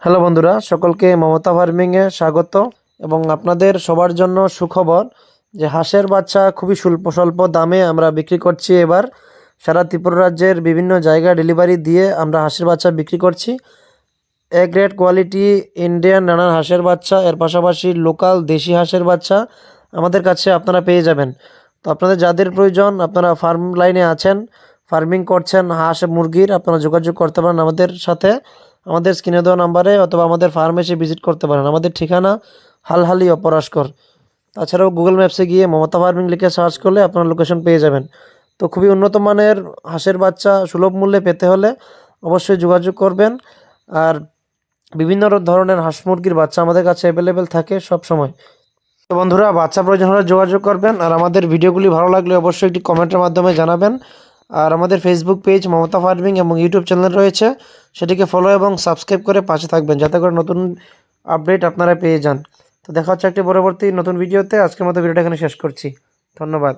Hello বন্ধুরা, সকলকে মমতা ফার্মিংয়ে স্বাগত। এবং আপনাদের সবার জন্য সুখবর যে হাঁসের বাচ্চা খুবই স্বল্প স্বল্প দামে আমরা বিক্রি করছি। এবার সারা ত্রিপুরা রাজ্যের বিভিন্ন জায়গায় ডেলিভারি দিয়ে আমরা হাঁসের বাচ্চা বিক্রি করছি। এ গ্রেড কোয়ালিটি ইন্ডিয়ান নানান হাঁসের বাচ্চা, এর পাশাপাশি লোকাল দেশি হাঁসের বাচ্চা আমাদের কাছে আপনারা পেয়ে যাবেন। তো আপনাদের যাদের প্রয়োজন, আপনারা ফার্ম লাইনে আছেন, ফার্মিং করছেন হাঁস মুরগির, আপনারা যোগাযোগ করতে পারেন আমাদের সাথে। আমাদের স্ক্রিনে দেওয়া নাম্বারে অথবা আমাদের ফার্মে এসে ভিজিট করতে পারেন। আমাদের ঠিকানা হালহালি অপরাশকর। তাছাড়াও গুগল ম্যাপসে গিয়ে মমতা ফার্মিং লিখে সার্চ করলে আপনার লোকেশন পেয়ে যাবেন। তো খুবই উন্নত মানের হাঁসের বাচ্চা সুলভ মূল্যে পেতে হলে অবশ্যই যোগাযোগ করবেন। আর বিভিন্ন ধরনের হাঁস মুরগির বাচ্চা আমাদের কাছে অ্যাভেলেবেল থাকে সব সময়। তো বন্ধুরা, বাচ্চা প্রয়োজন হলে যোগাযোগ করবেন। আর আমাদের ভিডিওগুলি ভালো লাগলে অবশ্যই একটি কমেন্টের মাধ্যমে জানাবেন। আর আমাদের ফেসবুক পেজ মমতা ফার্মিং এবং ইউটিউব চ্যানেল রয়েছে, সেটিকে ফলো এবং সাবস্ক্রাইব করে পাশে থাকবেন যাতে করে নতুন আপডেট আপনারা পেয়ে যান। তো দেখা হচ্ছে একটি পরবর্তী নতুন ভিডিওতে। আজকের মতো ভিডিওটা এখানে শেষ করছি। ধন্যবাদ।